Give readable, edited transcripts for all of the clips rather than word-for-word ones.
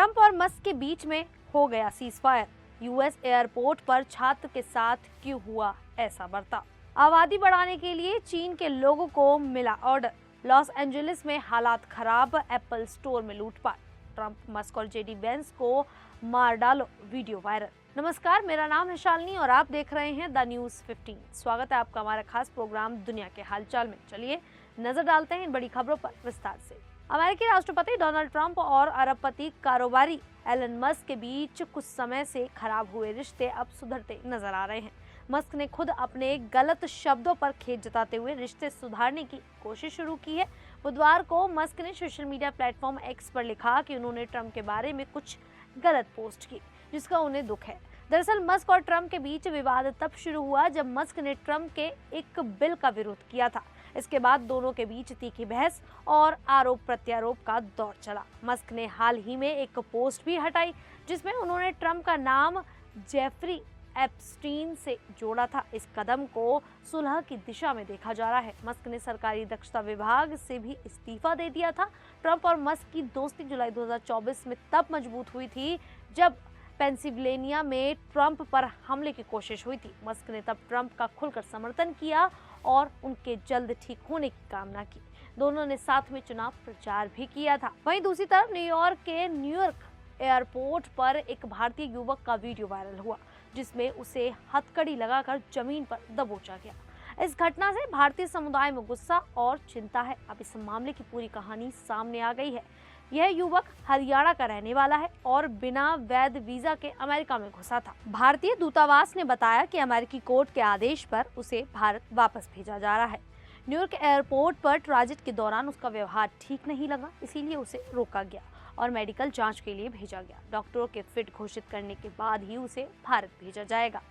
Trump और Musk के बीच में हो गया सीजफायर। यूएस एयरपोर्ट पर छात्र के साथ क्यों हुआ ऐसा बर्ताव। आबादी बढ़ाने के लिए चीन के लोगों को मिला ऑर्डर। लॉस एंजलिस में हालात खराब, एप्पल स्टोर में लूटपाट। ट्रंप, मस्क और जेडी वेंस को मार डालो, वीडियो वायरल। नमस्कार, मेरा नाम है शालिनी और आप देख रहे हैं द न्यूज़ 15। स्वागत है आपका हमारा खास प्रोग्राम दुनिया के हालचाल में। चलिए नजर डालते हैं इन बड़ी खबरों पर विस्तार से। अमेरिकी राष्ट्रपति डोनाल्ड ट्रंप और अरबपति कारोबारी एलन मस्क के बीच कुछ समय से खराब हुए रिश्ते अब सुधरते नजर आ रहे हैं। मस्क ने खुद अपने गलत शब्दों पर खेद जताते हुए रिश्ते सुधारने की कोशिश शुरू की है। बुधवार को मस्क ने सोशल मीडिया प्लेटफॉर्म एक्स पर लिखा कि उन्होंने ट्रंप के बारे में कुछ गलत पोस्ट की, जिसका उन्हें दुख है। दरअसल मस्क और ट्रंप के बीच विवाद तब शुरू हुआ जब मस्क ने ट्रंप के एक बिल का विरोध किया था। इसके बाद दोनों के बीच तीखी बहस और आरोप प्रत्यारोप का दौर चला। मस्क ने हाल ही में एक पोस्ट भी हटाई जिसमें उन्होंने ट्रंप का नाम जेफरी एप्स्टीन से जोड़ा था। इस कदम को सुलह की दिशा में देखा जा रहा है। मस्क ने सरकारी दक्षता विभाग से भी इस्तीफा दे दिया था। ट्रंप और मस्क की दोस्ती जुलाई 2024 में तब मजबूत हुई थी जब पेंसिल्वेनिया में ट्रंप पर हमले की कोशिश हुई थी। मस्क ने तब ट्रंप का खुलकर समर्थन किया और उनके जल्द ठीक होने की कामना की। दोनों ने साथ में चुनाव प्रचार भी किया था। वहीं दूसरी तरफ न्यूयॉर्क एयरपोर्ट पर एक भारतीय युवक का वीडियो वायरल हुआ जिसमें उसे हथकड़ी लगाकर जमीन पर दबोचा गया। इस घटना से भारतीय समुदाय में गुस्सा और चिंता है। अब इस मामले की पूरी कहानी सामने आ गई है। यह युवक हरियाणा का रहने वाला है और बिना वैध वीजा के अमेरिका में घुसा था। भारतीय दूतावास ने बताया कि अमेरिकी कोर्ट के आदेश पर उसे भारत वापस भेजा जा रहा है। न्यूयॉर्क एयरपोर्ट पर ट्रांजिट के दौरान उसका व्यवहार ठीक नहीं लगा, इसीलिए उसे रोका गया और मेडिकल जांच के लिए भेजा गया। डॉक्टरों के फिट घोषित करने के बाद ही उसे भारत भेजा जाएगा।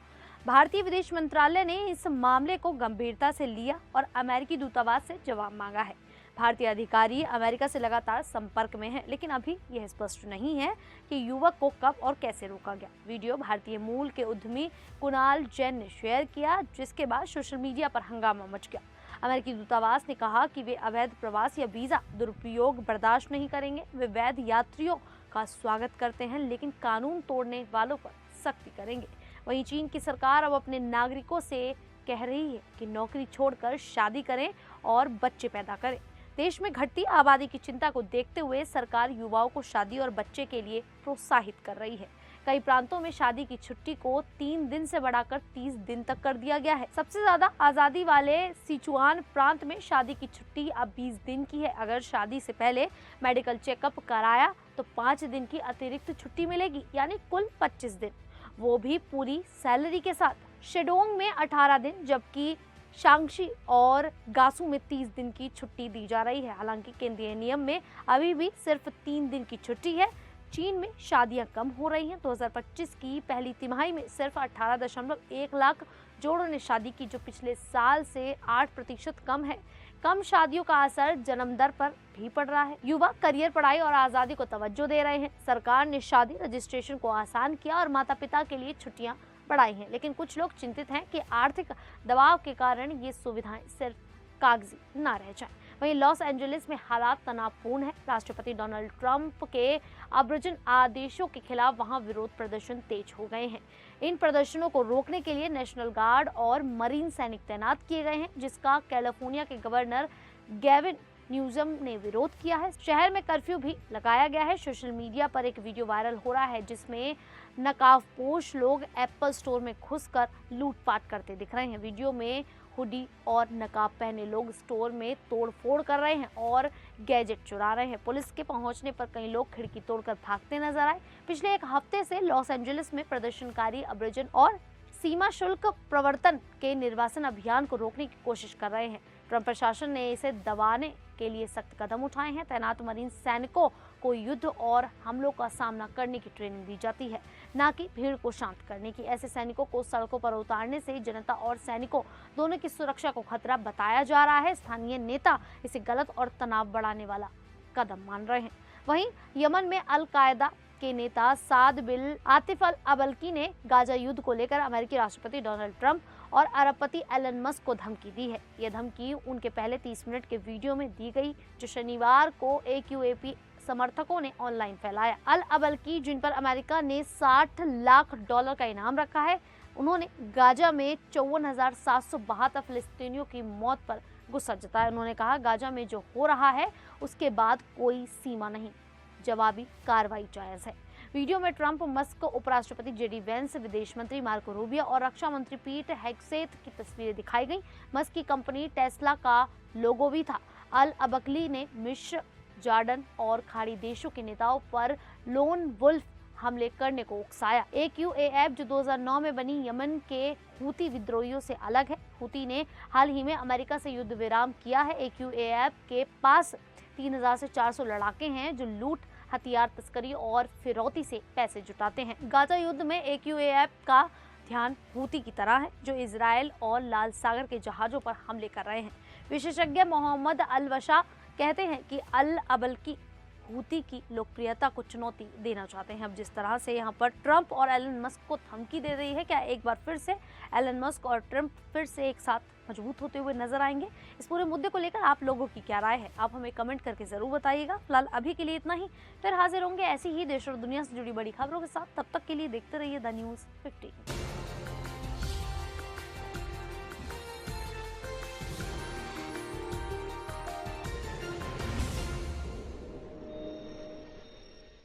भारतीय विदेश मंत्रालय ने इस मामले को गंभीरता से लिया और अमेरिकी दूतावास से जवाब मांगा है। भारतीय अधिकारी अमेरिका से लगातार संपर्क में हैं, लेकिन अभी यह स्पष्ट नहीं है कि युवक को कब और कैसे रोका गया। वीडियो भारतीय मूल के उद्यमी कुणाल जैन ने शेयर किया, जिसके बाद सोशल मीडिया पर हंगामा मच गया। अमेरिकी दूतावास ने कहा कि वे अवैध प्रवास या वीजा दुरुपयोग बर्दाश्त नहीं करेंगे। वे वैध यात्रियों का स्वागत करते हैं, लेकिन कानून तोड़ने वालों पर सख्ती करेंगे। वहीं चीन की सरकार अब अपने नागरिकों से कह रही है कि नौकरी छोड़कर शादी करें और बच्चे पैदा करें। देश में घटती आबादी की चिंता को देखते हुए सरकार युवाओं को शादी और बच्चे के लिए प्रोत्साहित कर रही है। कई प्रांतों में शादी की छुट्टी को 3 दिन से बढ़ाकर 30 दिन तक कर दिया गया है। सबसे ज्यादा आजादी वाले सिचुआन प्रांत में शादी की छुट्टी अब 20 दिन की है। अगर शादी से पहले मेडिकल चेकअप कराया तो 5 दिन की अतिरिक्त छुट्टी मिलेगी, यानी कुल 25 दिन, वो भी पूरी सैलरी के साथ। शेडोंग में 18 दिन जबकि शांक्षी और गासू में 30 दिन की छुट्टी दी जा रही है। हालांकि केंद्रीय नियम में अभी भी सिर्फ 3 दिन की छुट्टी है। चीन में शादियां कम हो रही हैं। 2025 की पहली तिमाही में सिर्फ 18.1 लाख जोड़ों ने शादी की, जो पिछले साल से 8% कम है। कम शादियों का असर जन्म दर पर भी पड़ रहा है। युवा करियर, पढ़ाई और आजादी को तवज्जो दे रहे हैं। सरकार ने शादी रजिस्ट्रेशन को आसान किया और माता पिता के लिए छुट्टियां बढ़ाई हैं, लेकिन कुछ लोग चिंतित हैं कि आर्थिक दबाव के कारण ये सुविधाएं सिर्फ कागजी ना रह जाएं। वहीं लॉस एंजलिस में हालात तनावपूर्ण है। राष्ट्रपति डोनाल्ड ट्रंप के अब्रजन आदेशों के खिलाफ वहां विरोध प्रदर्शन तेज हो गए हैं। इन प्रदर्शनों को रोकने के लिए नेशनल गार्ड और मरीन सैनिक तैनात किए गए हैं, जिसका कैलिफोर्निया के गवर्नर गैविन न्यूसम ने विरोध किया है। शहर में कर्फ्यू भी लगाया गया है। सोशल मीडिया पर एक वीडियो वायरल हो रहा है जिसमें नकाबपोश लोग एप्पल स्टोर में घुसकर लूटपाट करते दिख रहे हैं। वीडियो में हुडी और नकाब पहने लोग स्टोर में तोड़फोड़ कर रहे हैं और गैजेट चुरा रहे हैं। पुलिस के पहुंचने पर कई लोग खिड़की तोड़कर भागते नजर आए। पिछले एक हफ्ते से लॉस एंजलिस में प्रदर्शनकारी अब्रजन और सीमा शुल्क प्रवर्तन के निर्वासन अभियान को रोकने की कोशिश कर रहे हैं। ट्रंप प्रशासन ने इसे दबाने के लिए सख्त कदम उठाए हैं। तैनात मरीन सैनिकों को युद्ध और हमलों का सामना करने की ट्रेनिंग दी जाती है, न कि भीड़ को शांत करने की। ऐसे सैनिकों को सड़कों पर उतारने से जनता और सैनिकों दोनों की सुरक्षा को खतरा बताया जा रहा है। स्थानीय नेता इसे गलत और तनाव बढ़ाने वाला कदम मान रहे हैं। वहीं यमन में अल कायदा के नेता साद बिन आतिफ अल अबलकी ने गाजा युद्ध को लेकर अमेरिकी राष्ट्रपति डोनाल्ड ट्रंप और अरबपति एलन मस्क को धमकी दी है। यह धमकी उनके पहले 30 मिनट के वीडियो में दी गई, जो शनिवार को AQAP समर्थकों ने ऑनलाइन फैलाया। अल अबलकी, जिन पर अमेरिका ने $60 लाख का इनाम रखा है, उन्होंने गाजा में 54,772 फिलिस्तीनियों की मौत पर गुस्सा जताया। उन्होंने कहा, गाजा में जो हो रहा है उसके बाद कोई सीमा नहीं, जवाबी कार्रवाई जायज है। वीडियो में ट्रंप, मस्क, उपराष्ट्रपति जेडी वेंस, विदेश मंत्री मार्को रूबियो और रक्षा मंत्री पीट हेगसेथ की तस्वीरें दिखाई गईं। मस्क की कंपनी टेस्ला का लोगो भी था। अल अबकली ने मिस्र, जॉर्डन और खाड़ी देशों के नेताओं पर लोन वुल्फ हमले करने को उकसाया। AQAF, जो 2009 में बनी, यमन के हूती विद्रोहियों से अलग है। हूती ने हाल ही में अमेरिका से युद्ध विराम किया है। AQAF के पास 3000 से 400 लड़ाके हैं जो लूट, हथियार तस्करी और फिरौती से पैसे जुटाते हैं। गाजा युद्ध में AQAF का ध्यान हूती की तरह है, जो इजराइल और लाल सागर के जहाजों पर हमले कर रहे हैं। विशेषज्ञ मोहम्मद अल-वशा कहते हैं कि अल अबलकी हूती की लोकप्रियता को चुनौती देना चाहते हैं। अब जिस तरह से यहाँ पर ट्रंप और एलन मस्क को धमकी दे रही है, क्या एक बार फिर से एलन मस्क और ट्रंप फिर से एक साथ मजबूत होते हुए नजर आएंगे? इस पूरे मुद्दे को लेकर आप लोगों की क्या राय है, आप हमें कमेंट करके जरूर बताइएगा। फिलहाल अभी के लिए इतना ही, फिर हाजिर होंगे ऐसी ही देश और दुनिया से जुड़ी बड़ी खबरों के साथ। तब तक के लिए देखते रहिए द न्यूज़ 15।